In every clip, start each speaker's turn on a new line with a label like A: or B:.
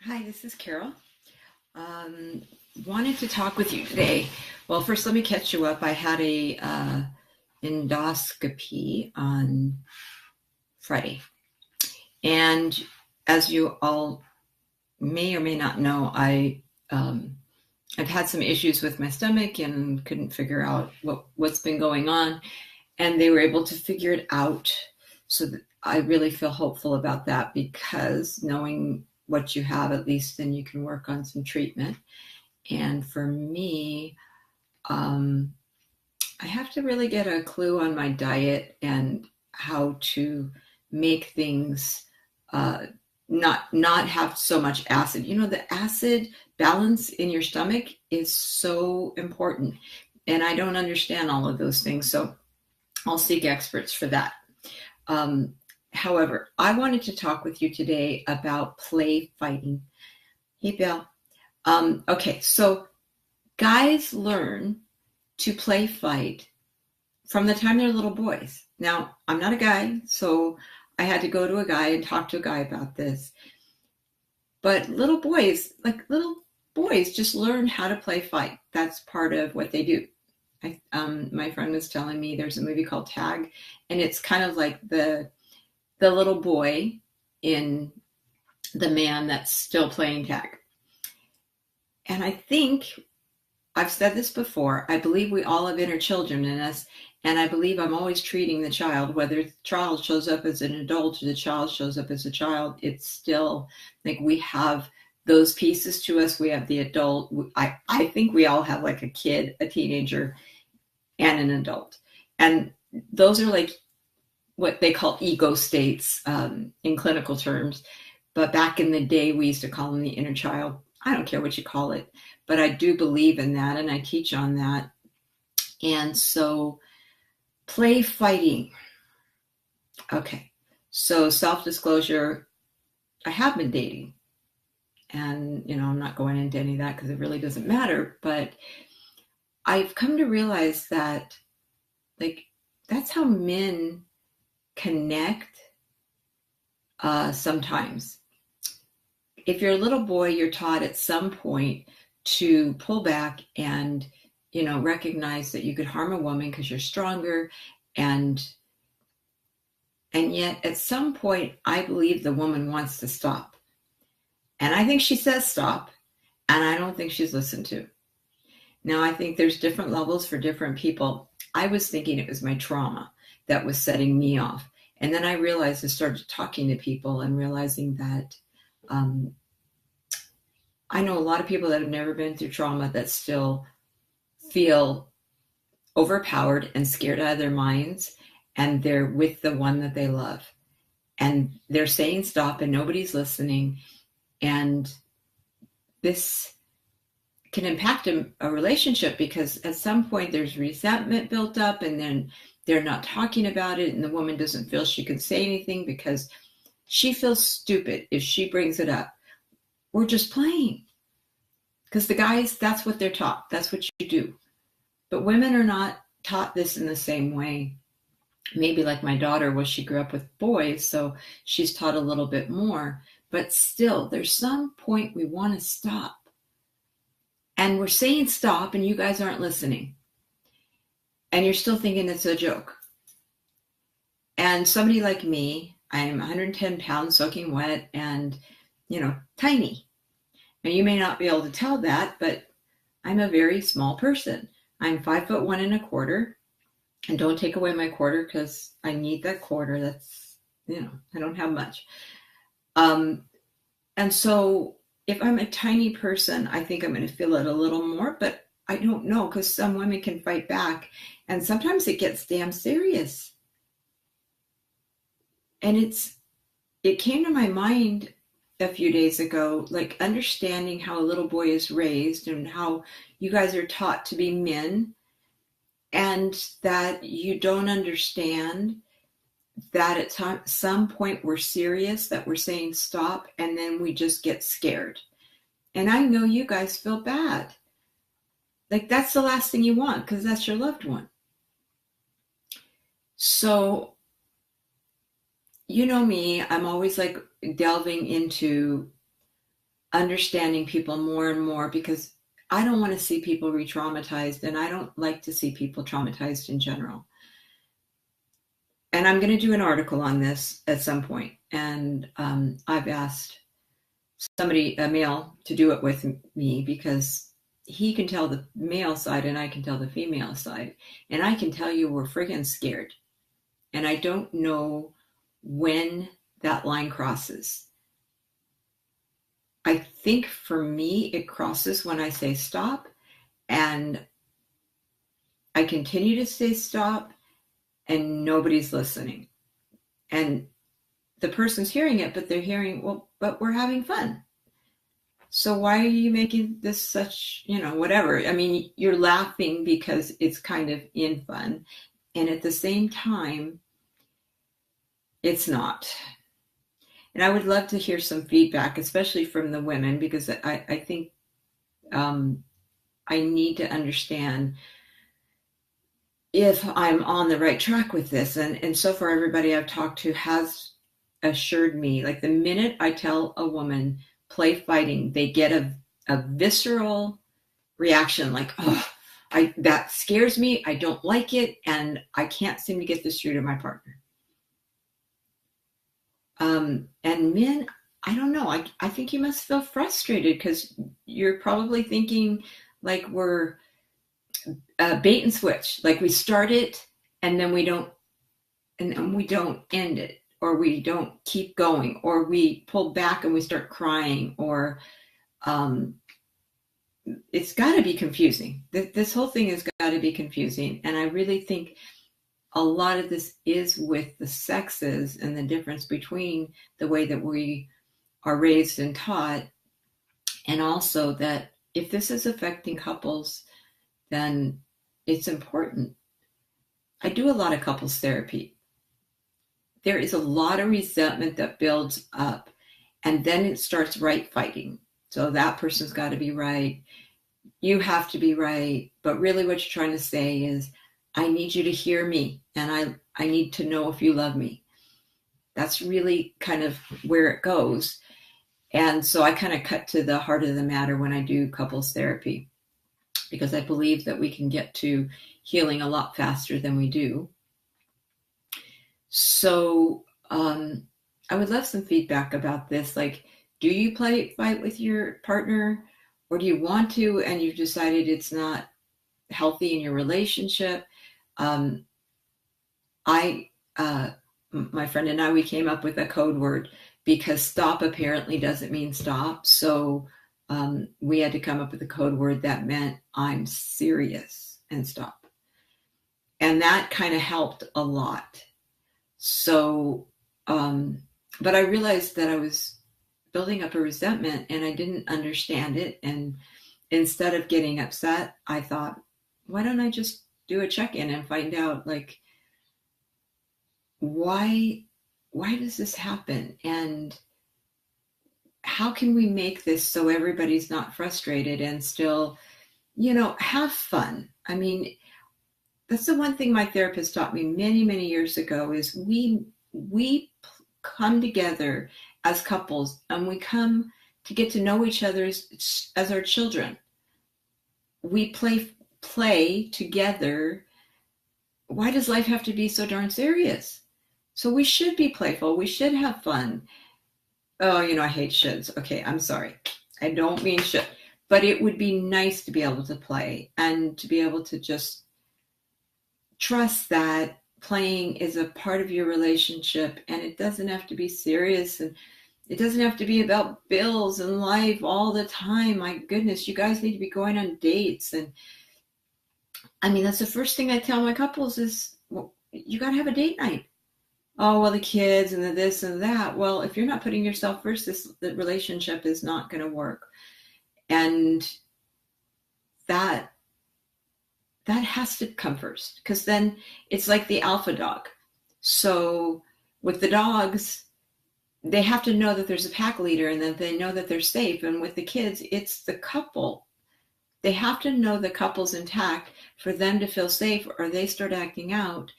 A: Hi, this is Carol. Um, Wanted to talk with you today. Well, first, let me catch you up. I had a endoscopy on Friday, and as you all may or may not know, I've had some issues with my stomach and couldn't figure out what's been going on, and they were able to figure it out. So I really feel hopeful about that because knowing what you have, at least then you can work on some treatment. And for me, um, I have to really get a clue on my diet and how to make things not have so much acid. You know, the acid balance in your stomach is so important, and I don't understand all of those things. So I'll seek experts for that. Um, However, I wanted to talk with you today about play fighting. Hey, Bill. Okay, so guys learn to play fight from the time they're little boys. Now, I'm not a guy, so I had to go to a guy and talk to a guy about this. But little boys just learn how to play fight. That's part of what they do. My friend was telling me there's a movie called Tag, and it's kind of like the little boy in the man that's still playing tag. And I think I've said this before. I believe we all have inner children in us, and I believe I'm always treating the child, whether the child shows up as an adult or the child shows up as a child, it's still like we have those pieces to us. We have the adult. I think we all have like a kid, a teenager, and an adult. And those are like what they call ego states in clinical terms. But back in the day, we used to call them the inner child. I don't care what you call it, but I do believe in that and I teach on that. And so, play fighting. Okay. So, self disclosure, I have been dating. And, I'm not going into any of that because it really doesn't matter. But I've come to realize that, like, that's how men connect sometimes. If you're a little boy, you're taught at some point to pull back and, recognize that you could harm a woman because you're stronger. And yet at some point, I believe the woman wants to stop. And I think she says stop. And I don't think she's listened to. Now, I think there's different levels for different people. I was thinking it was my trauma that was setting me off. And then I realized I started talking to people and realizing that I know a lot of people that have never been through trauma that still feel overpowered and scared out of their minds, and they're with the one that they love. And they're saying stop and nobody's listening. And this can impact a relationship because at some point there's resentment built up and then they're not talking about it and the woman doesn't feel she can say anything because she feels stupid if she brings it up. We're just playing. Because the guys, that's what they're taught. That's what you do. But women are not taught this in the same way. Maybe like my daughter, well, she grew up with boys, so she's taught a little bit more. But still, there's some point we want to stop. And we're saying stop, and you guys aren't listening. And you're still thinking it's a joke. And somebody like me, I'm 110 pounds soaking wet and, tiny. Now, you may not be able to tell that, but I'm a very small person. I'm 5'1.25", and don't take away my quarter because I need that quarter. That's, I don't have much. And so if I'm a tiny person, I think I'm going to feel it a little more, but I don't know because some women can fight back and sometimes it gets damn serious. And it came to my mind a few days ago, like understanding how a little boy is raised and how you guys are taught to be men and that you don't understand that at some point we're serious, that we're saying stop, and then we just get scared. And I know you guys feel bad. Like that's the last thing you want because that's your loved one. So, you know me, I'm always like delving into understanding people more and more, because I don't want to see people re-traumatized, and I don't like to see people traumatized in general. And I'm going to do an article on this at some point, and I've asked somebody, a male, to do it with me, because he can tell the male side and I can tell the female side, and I can tell you we're friggin' scared, and I don't know when that line crosses. I think for me it crosses when I say stop, and I continue to say stop and nobody's listening, and the person's hearing it, but they're hearing, well, but we're having fun. So why are you making this such, whatever? I mean, you're laughing because it's kind of in fun. And at the same time, it's not. And I would love to hear some feedback, especially from the women, because I think I need to understand if I'm on the right track with this. And so far, everybody I've talked to has assured me, like the minute I tell a woman, play fighting, they get a visceral reaction, like, oh, that scares me, I don't like it, and I can't seem to get this through to my partner. And men, I don't know, I think you must feel frustrated, because you're probably thinking like we're bait and switch, like we start it and then we don't end it, or we don't keep going, or we pull back and we start crying, or it's got to be confusing. This whole thing has got to be confusing. And I really think a lot of this is with the sexes and the difference between the way that we are raised and taught. And also that if this is affecting couples, then it's important. I do a lot of couples therapy. There is a lot of resentment that builds up, and then it starts right fighting. So that person's got to be right. You have to be right. But really what you're trying to say is, I need you to hear me, and I need to know if you love me. That's really kind of where it goes. And so I kind of cut to the heart of the matter when I do couples therapy, because I believe that we can get to healing a lot faster than we do. So I would love some feedback about this. Like, do you fight with your partner, or do you want to and you've decided it's not healthy in your relationship? My friend and I, we came up with a code word, because stop apparently doesn't mean stop. So we had to come up with a code word that meant I'm serious and stop. And that kind of helped a lot. So, but I realized that I was building up a resentment and I didn't understand it. And instead of getting upset, I thought, why don't I just do a check-in and find out, like, why does this happen? And how can we make this so everybody's not frustrated and still, have fun? I mean, that's the one thing my therapist taught me many, many years ago, is we come together as couples, and we come to get to know each other as our children. We play together. Why does life have to be so darn serious? So we should be playful. We should have fun. Oh, I hate shoulds. Okay, I'm sorry. I don't mean should. But it would be nice to be able to play, and to be able to just trust that playing is a part of your relationship, and it doesn't have to be serious, and it doesn't have to be about bills and life all the time. My goodness, you guys need to be going on dates. And I mean, that's the first thing I tell my couples is, well, you got to have a date night. Oh, well, the kids and the this and that. Well, if you're not putting yourself first, the relationship is not going to work. And that has to come first, because then it's like the alpha dog. So with the dogs, they have to know that there's a pack leader, and that they know that they're safe. And with the kids, it's the couple. They have to know the couple's intact for them to feel safe, or they start acting out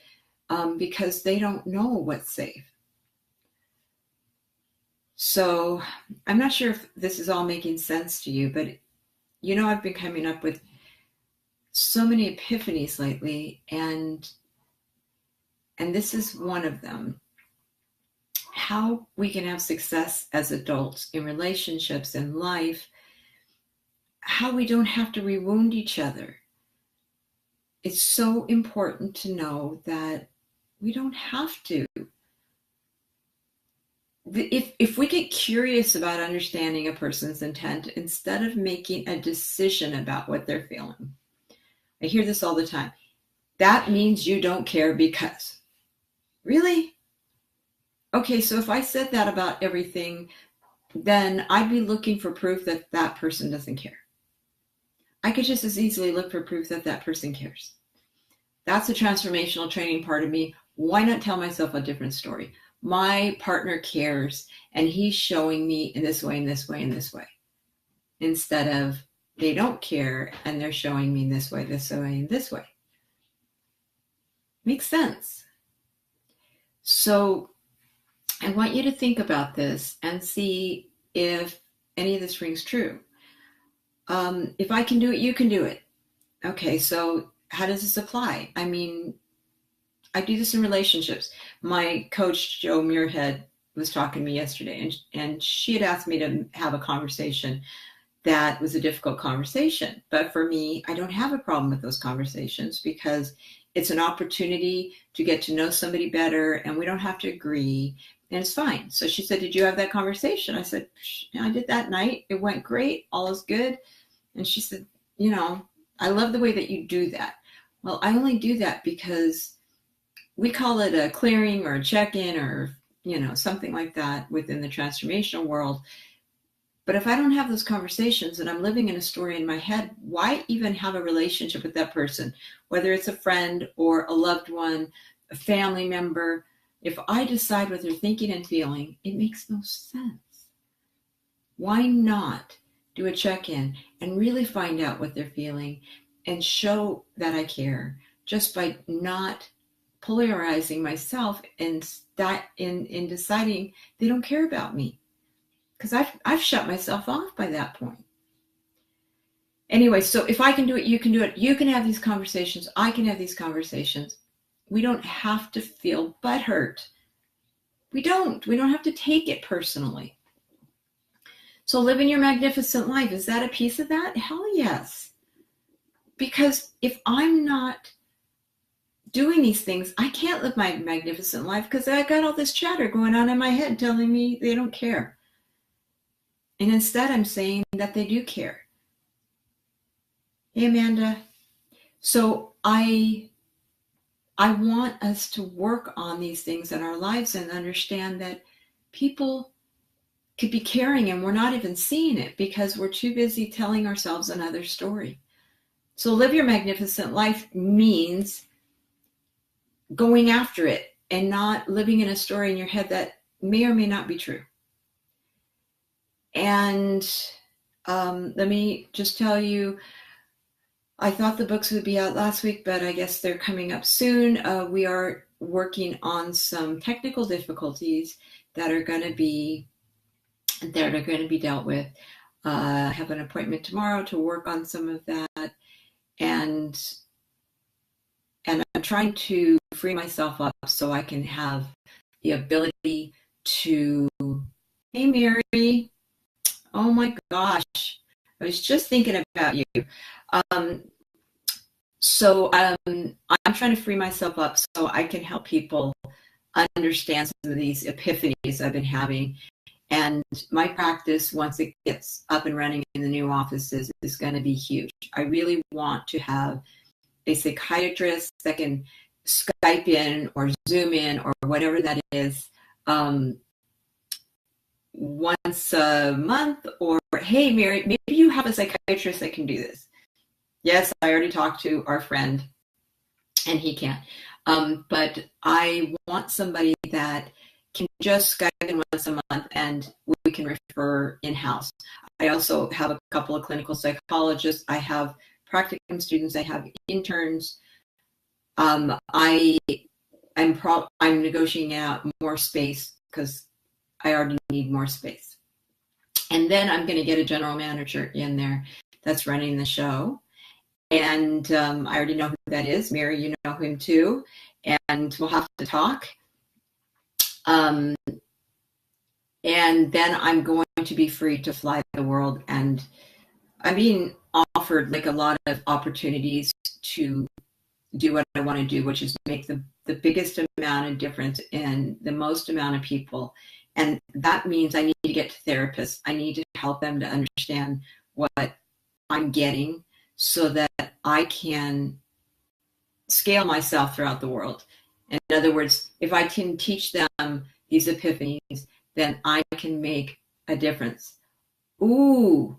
A: because they don't know what's safe. So I'm not sure if this is all making sense to you, but I've been coming up with so many epiphanies lately, and this is one of them. How we can have success as adults in relationships and life, how we don't have to rewound each other. It's so important to know that we don't have to. If we get curious about understanding a person's intent instead of making a decision about what they're feeling. I hear this all the time. That means you don't care because. Really? Okay, so if I said that about everything, then I'd be looking for proof that that person doesn't care. I could just as easily look for proof that that person cares. That's a transformational training part of me. Why not tell myself a different story? My partner cares, and he's showing me in this way, in this way, in this way. Instead of they don't care, and they're showing me this way, and this way. Makes sense. So I want you to think about this and see if any of this rings true. If I can do it, you can do it. Okay, so how does this apply? I mean, I do this in relationships. My coach, Jo Muirhead, was talking to me yesterday, and she had asked me to have a conversation that was a difficult conversation. But for me, I don't have a problem with those conversations because it's an opportunity to get to know somebody better, and we don't have to agree, and it's fine. So she said, did you have that conversation? I said, I did that night. It went great. All is good. And she said, I love the way that you do that. Well, I only do that because we call it a clearing or a check-in or, something like that within the transformational world. But if I don't have those conversations and I'm living in a story in my head, why even have a relationship with that person? Whether it's a friend or a loved one, a family member, if I decide what they're thinking and feeling, it makes no sense. Why not do a check-in and really find out what they're feeling and show that I care just by not polarizing myself in deciding they don't care about me, because I've shut myself off by that point. Anyway, so if I can do it, you can do it. You can have these conversations. I can have these conversations. We don't have to feel butthurt. We don't have to take it personally. So living your magnificent life, is that a piece of that? Hell yes. Because if I'm not doing these things, I can't live my magnificent life because I got all this chatter going on in my head telling me they don't care. And instead I'm saying that they do care. Hey, Amanda. So I want us to work on these things in our lives and understand that people could be caring and we're not even seeing it because we're too busy telling ourselves another story. So live your magnificent life means going after it and not living in a story in your head that may or may not be true. And let me just tell you, I thought the books would be out last week, but I guess they're coming up soon. We are working on some technical difficulties that are going to be dealt with. I have an appointment tomorrow to work on some of that, and I'm trying to free myself up so I can have the ability to, hey Mary, oh my gosh, I was just thinking about you. So I'm trying to free myself up so I can help people understand some of these epiphanies I've been having. And my practice, once it gets up and running in the new offices, is going to be huge. I really want to have a psychiatrist that can Skype in or Zoom in or whatever that is once a month, or, hey, Mary, maybe you have a psychiatrist that can do this. Yes, I already talked to our friend and he can't. But I want somebody that can just Skype in once a month and we can refer in-house. I also have a couple of clinical psychologists. I have practicum students. I have interns. I'm negotiating out more space because I already need more space. And then I'm going to get a general manager in there that's running the show. And I already know who that is. Mary, you know him too. And we'll have to talk. And then I'm going to be free to fly the world. And I'm being offered like a lot of opportunities to do what I want to do, which is make the biggest amount of difference in the most amount of people. And that means I need to get to therapists. I need to help them to understand what I'm getting so that I can scale myself throughout the world. In other words, if I can teach them these epiphanies, then I can make a difference. Ooh,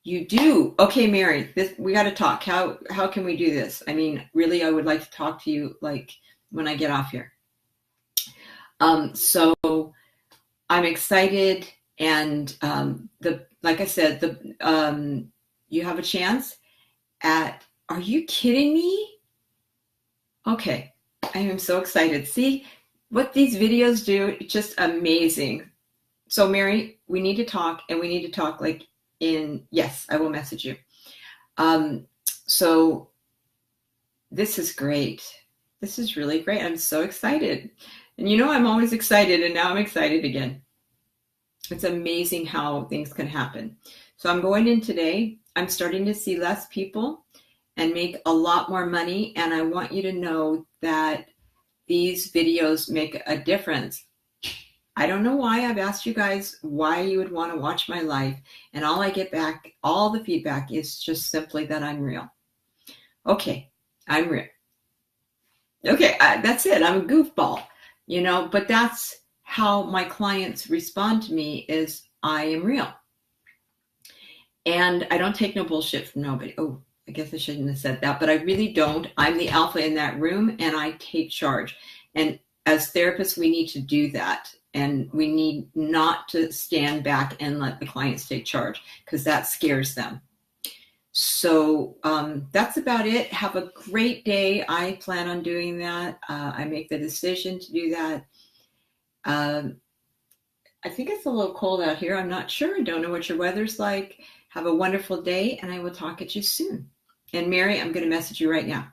A: you do? Okay, Mary, we got to talk. How can we do this? I mean, really, I would like to talk to you like when I get off here. So I'm excited, and like I said, you have a chance at. Are you kidding me? Okay, I am so excited. See what these videos do? It's just amazing. So Mary, we need to talk, and we need to talk like yes, I will message you. So this is great. This is really great. I'm so excited. And you know, I'm always excited, and now I'm excited again. It's amazing how things can happen. So I'm going in today. I'm starting to see less people and make a lot more money. And I want you to know that these videos make a difference. I don't know why. I've asked you guys why you would want to watch my life. And all I get back, all the feedback is just simply that I'm real. Okay, I'm real. Okay, that's it. I'm a goofball, you know, but that's how my clients respond to me is I am real. And I don't take no bullshit from nobody. Oh, I guess I shouldn't have said that, but I really don't. I'm the alpha in that room, and I take charge. And as therapists, we need to do that. And we need not to stand back and let the clients take charge because that scares them. So that's about it. Have a great day. I plan on doing that. I make the decision to do that. I think it's a little cold out here. I'm not sure. I don't know what your weather's like. Have a wonderful day, and I will talk at you soon. And Mary, I'm going to message you right now.